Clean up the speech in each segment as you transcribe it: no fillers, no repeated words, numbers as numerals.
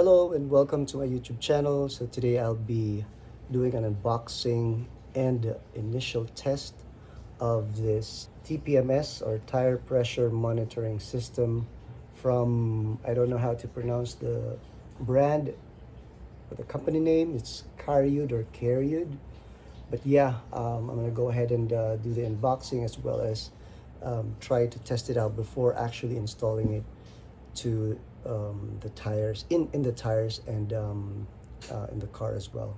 Hello and welcome to my YouTube channel. So today I'll be doing an unboxing and initial test of this TPMS or tire pressure monitoring system from, I don't know how to pronounce the brand or the company name. It's Careud or Careud. But yeah, I'm gonna go ahead and do the unboxing as well as try to test it out before actually installing it to the tires in the tires and in the car as well.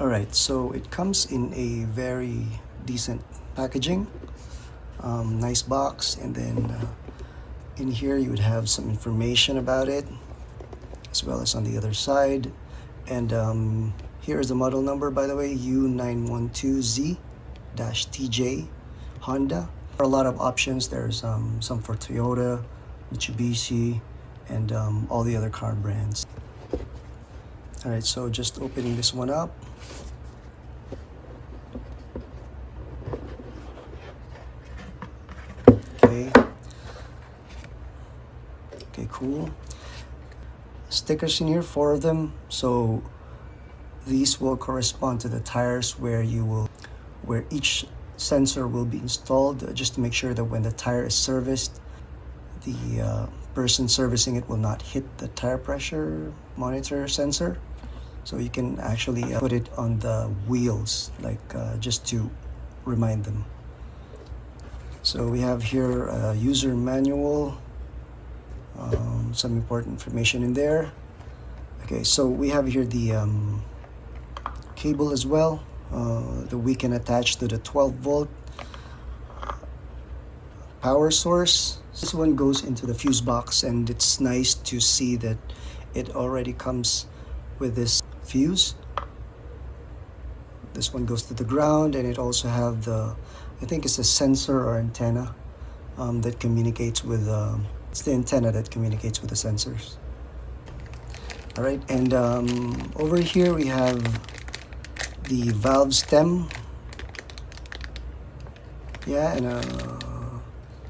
All right, so it comes in a very decent packaging, nice box, and then in here you would have some information about it as well as on the other side. And here is the model number, by the way, U912Z-TJ Honda. There are a lot of options. There's some for Toyota, Mitsubishi, and all the other car brands. All right, so just opening this one up. Okay. Okay, cool. Stickers in here, 4 of them. So these will correspond to the tires where each sensor will be installed, just to make sure that when the tire is serviced, the person servicing it will not hit the tire pressure monitor sensor. So you can actually put it on the wheels, like just to remind them. So we have here a user manual, some important information in there. Okay, so we have here the cable as well that we can attach to the 12-volt power source. This one goes into the fuse box, and it's nice to see that it already comes with this fuse. This one goes to the ground, and it also have the, I think it's a sensor or antenna that communicates with it's the antenna that communicates with the sensors. All right, and over here we have the valve stem, yeah, and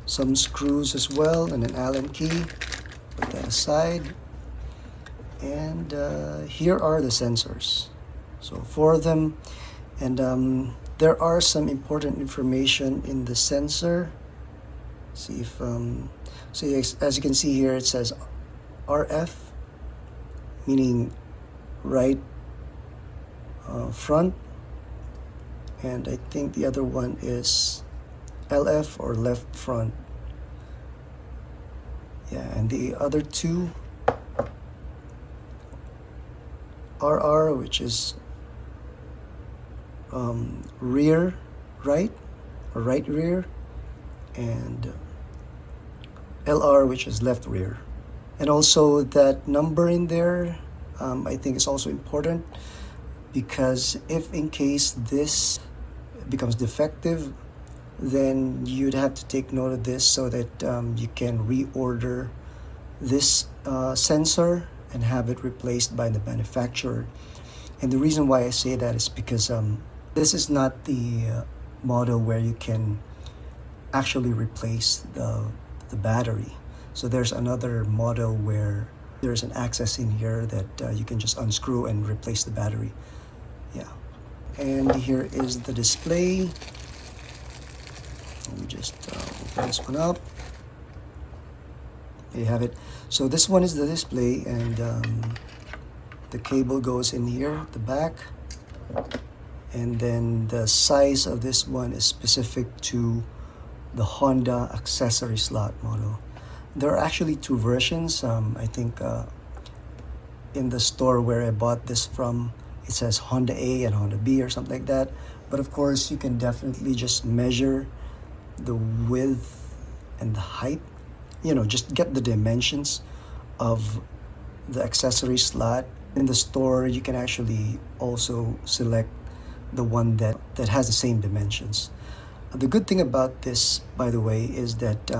some screws as well, and an Allen key. Put that aside. And here are the sensors, so 4 of them, and there are some important information in the sensor. See if so as you can see here, it says RF, meaning right front, and I think the other one is LF or left front. Yeah, and the other two RR, which is rear right or right rear, and LR, which is left rear. And also that number in there, I think is also important, because if in case this becomes defective, then you'd have to take note of this so that you can reorder this sensor and have it replaced by the manufacturer. And the reason why I say that is because this is not the model where you can actually replace the battery. So there's another model where there's an access in here that you can just unscrew and replace the battery. Yeah. And here is the display. Let me just open this one up. There you have it. So this one is the display, and the cable goes in here at the back. And then the size of this one is specific to the Honda accessory slot model. There are actually 2 versions. I think in the store where I bought this from, it says Honda A and Honda B or something like that. But of course, you can definitely just measure the width and the height. You know, just get the dimensions of the accessory slot. In the store, you can actually also select the one that has the same dimensions. The good thing about this, by the way, is that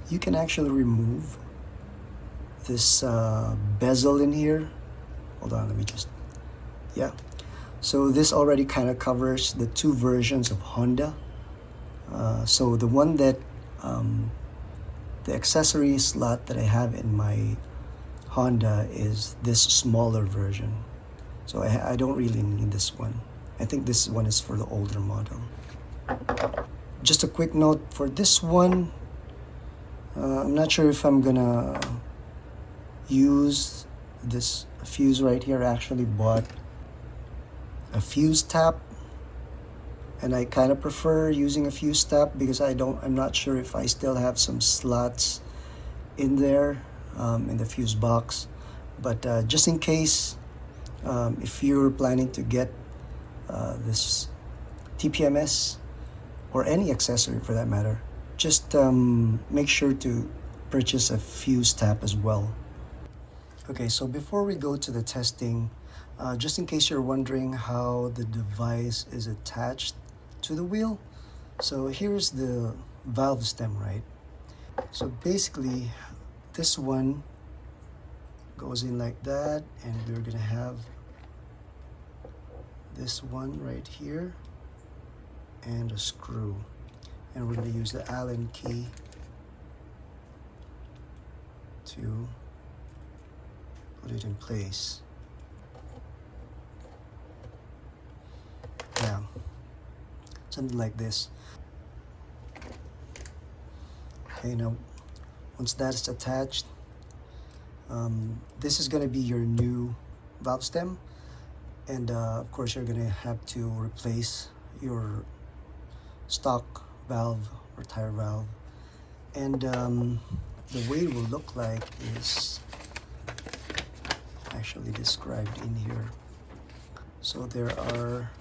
you can actually remove this bezel in here. Hold on, let me just, yeah. So this already kind of covers the two versions of Honda. So the one that the accessory slot that I have in my Honda is this smaller version. So I don't really need this one. I think this one is for the older model. Just a quick note for this one, I'm not sure if I'm gonna use this fuse right here. I actually bought a fuse tap, and I kind of prefer using a fuse tap because I'm not sure if I still have some slots in there in the fuse box. But just in case, if you're planning to get this TPMS or any accessory for that matter, just make sure to purchase a fuse tap as well. Okay, so before we go to the testing, just in case you're wondering how the device is attached to the wheel, so here's the valve stem, right? So basically, this one goes in like that, and we're gonna have this one right here and a screw, and we're gonna use the Allen key to put it in place. Yeah, something like this. Okay, now once that is attached, this is going to be your new valve stem, and of course you're going to have to replace your stock valve or tire valve. And the way it will look like is actually described in here. So there are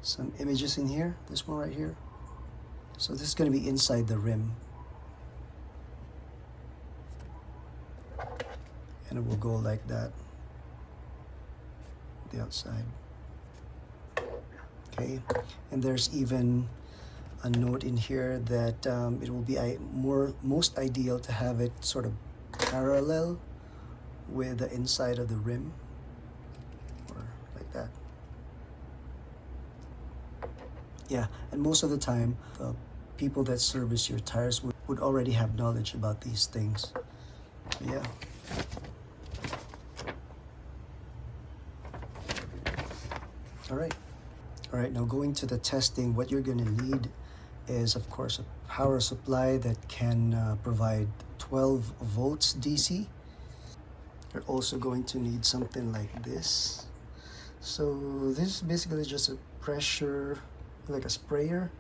some images in here, this one right here. So this is going to be inside the rim, and it will go like that, the outside. Okay, and there's even a note in here that it will be most ideal to have it sort of parallel with the inside of the rim, or like that. Yeah, and most of the time, the people that service your tires would already have knowledge about these things. Yeah. All right, now going to the testing, what you're gonna need is, of course, a power supply that can provide 12 volts DC. You're also going to need something like this. So this is basically just a pressure, like a sprayer,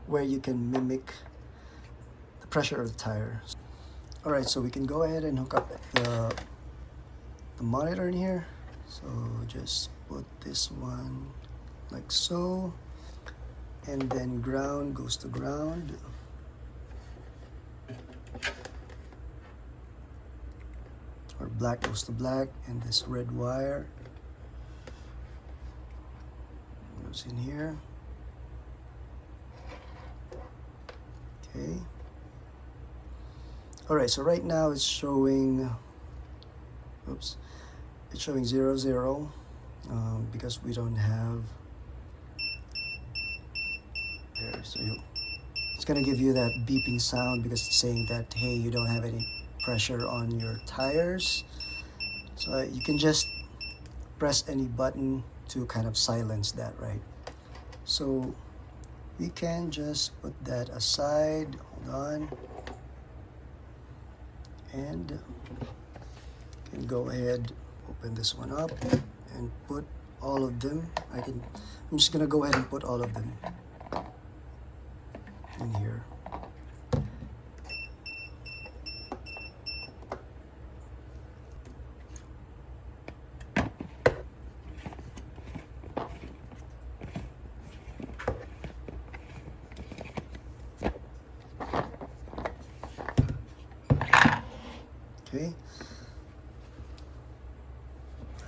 where you can mimic the pressure of the tire. All right, so we can go ahead and hook up the monitor in here. So just put this one like so, and then ground goes to ground. Or black goes to black, and this red wire goes in here. Okay. All right, so right now it's showing, oops, it's showing 0, 0, because we don't have there. So it's gonna give you that beeping sound because it's saying that, hey, you don't have any pressure on your tires. So you can just press any button to kind of silence that, right? So we can just put that aside. Hold on. And can go ahead, open this one up and put all of them. I'm just gonna go ahead and put all of them in here. Okay.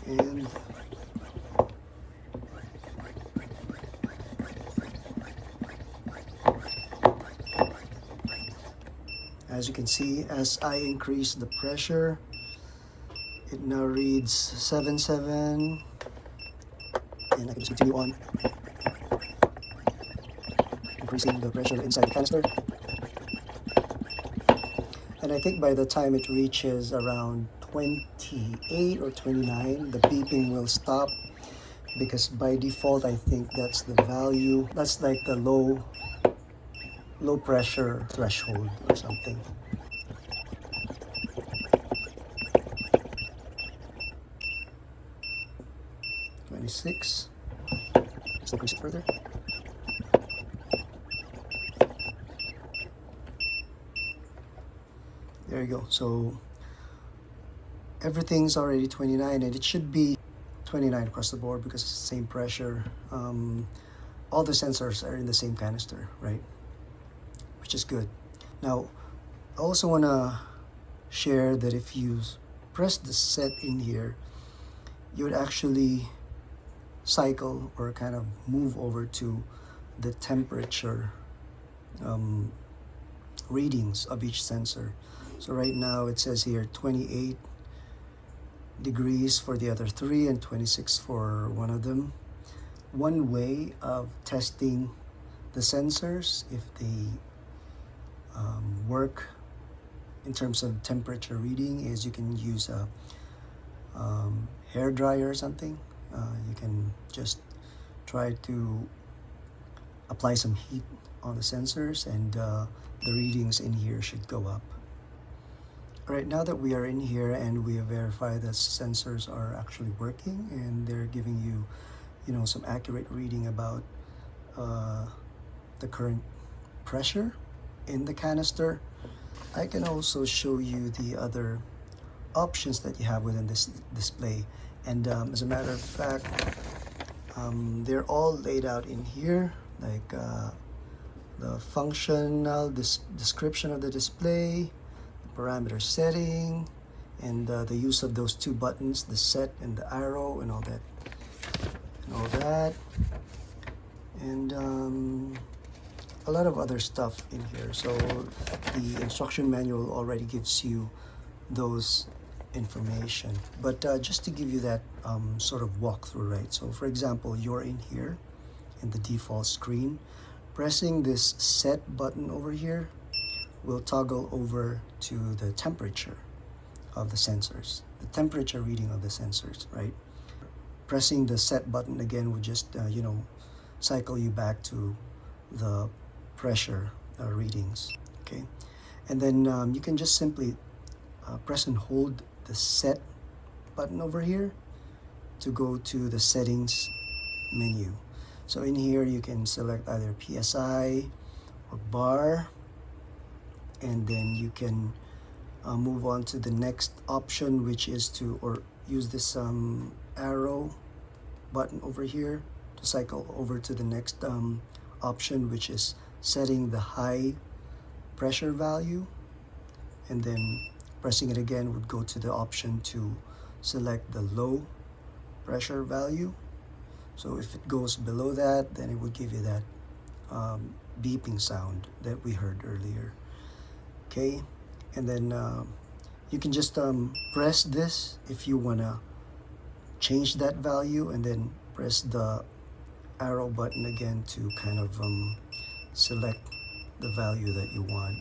And as you can see, as I increase the pressure, it now reads 77, and I can just continue on, increasing the pressure inside the canister. And I think by the time it reaches around 28 or 29, the beeping will stop, because by default I think that's the value. That's like the low pressure threshold or something. Six. Let's increase it further. There you go. So everything's already 29, and it should be 29 across the board because it's the same pressure. All the sensors are in the same canister, right? Which is good. Now, I also want to share that if you press the set in here, you would actually cycle or kind of move over to the temperature readings of each sensor. So right now it says here 28 degrees for the other three and 26 for one of them. One way of testing the sensors, if they work in terms of temperature reading, is you can use a hair dryer or something. You can just try to apply some heat on the sensors, and the readings in here should go up. All right, now that we are in here and we have verified that sensors are actually working and they're giving you, some accurate reading about the current pressure in the canister, I can also show you the other options that you have within this display. And as a matter of fact, they're all laid out in here, like the functional description of the display, the parameter setting, and the use of those two buttons, the set and the arrow, and all that, and a lot of other stuff in here. So the instruction manual already gives you those information, but just to give you that sort of walkthrough, right? So for example, you're in here in the default screen. Pressing this set button over here will toggle over to the temperature of the sensors, the temperature reading of the sensors, right? Pressing the set button again would just cycle you back to the pressure readings. Okay, and then you can just simply press and hold the set button over here to go to the settings menu. So in here you can select either PSI or bar, and then you can move on to the next option, which is to use this arrow button over here to cycle over to the next option, which is setting the high pressure value, and then pressing it again would go to the option to select the low pressure value. So if it goes below that, then it would give you that beeping sound that we heard earlier. Okay, and then you can just press this if you want to change that value, and then press the arrow button again to kind of select the value that you want.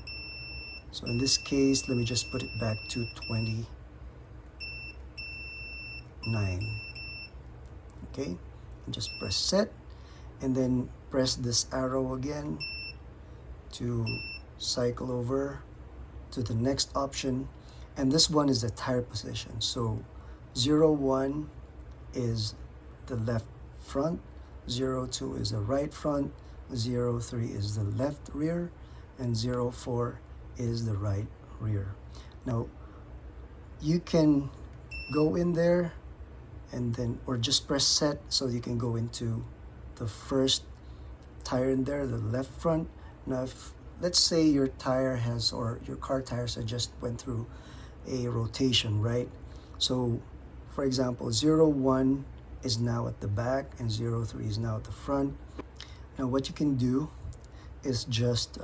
So in this case, let me just put it back to 29. Okay, and just press set, and then press this arrow again to cycle over to the next option. And this one is the tire position. So 01 is the left front, 02 is the right front, 03 is the left rear, and 04 is the right rear. Now you can go in there and then, or just press set, so you can go into the first tire in there, the left front. Now if, let's say your tire has, or your car tires have just went through a rotation, right? So for example, 01 is now at the back and 03 is now at the front. Now what you can do is just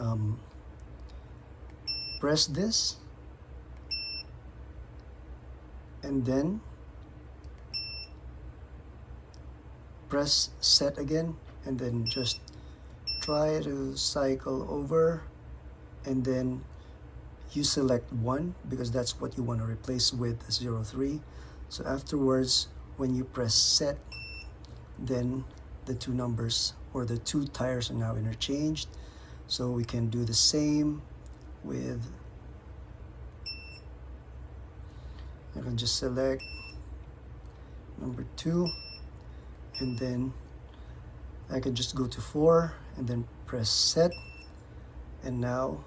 press this, and then press set again, and then just try to cycle over, and then you select 1 because that's what you want to replace with 03. So afterwards, when you press set, then the two numbers or the two tires are now interchanged. So we can do the same with, I can just select number 2, and then I can just go to 4 and then press set, and now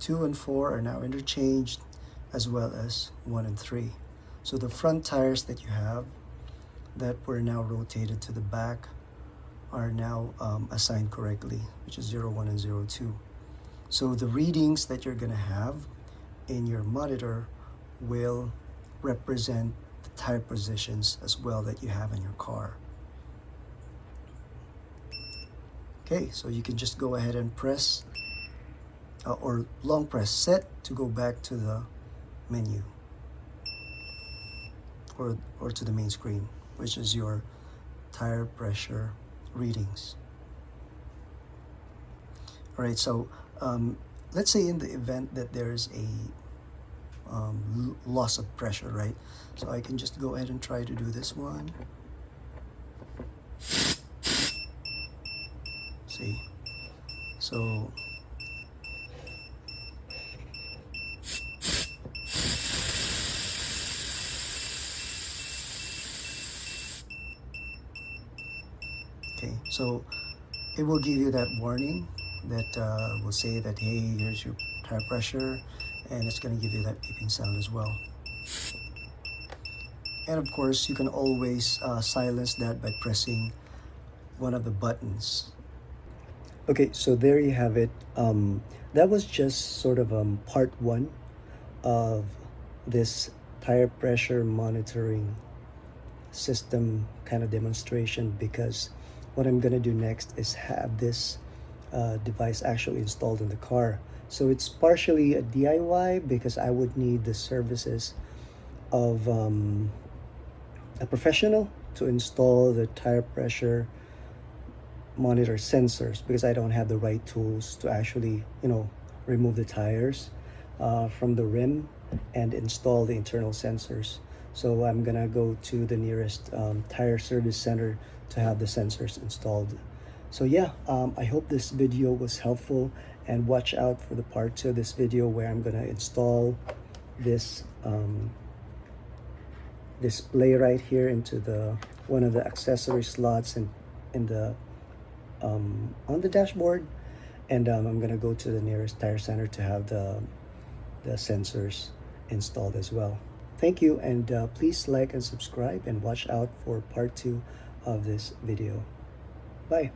2 and 4 are now interchanged, as well as 1 and 3. So the front tires that you have that were now rotated to the back are now assigned correctly, which is 01 and 02. So the readings that you're gonna have in your monitor will represent the tire positions as well that you have in your car. Okay, so you can just go ahead and press or long press set to go back to the menu or to the main screen, which is your tire pressure readings. All right, so let's say in the event that there's a loss of pressure, right? So I can just go ahead and try to do this one. See? So okay, so it will give you that warning that will say that, hey, here's your tire pressure, and it's going to give you that beeping sound as well. And of course, you can always silence that by pressing one of the buttons. Okay, so there you have it. That was just sort of part 1 of this tire pressure monitoring system kind of demonstration, because what I'm gonna do next is have this device actually installed in the car. So it's partially a DIY because I would need the services of a professional to install the tire pressure monitor sensors, because I don't have the right tools to actually, remove the tires from the rim and install the internal sensors. So I'm gonna go to the nearest tire service center to have the sensors installed. So yeah, I hope this video was helpful, and watch out for the part 2 of this video where I'm gonna install this display right here into the one of the accessory slots in the on the dashboard, and I'm gonna go to the nearest tire center to have the sensors installed as well. Thank you, and please like and subscribe, and watch out for part 2 of this video. Bye.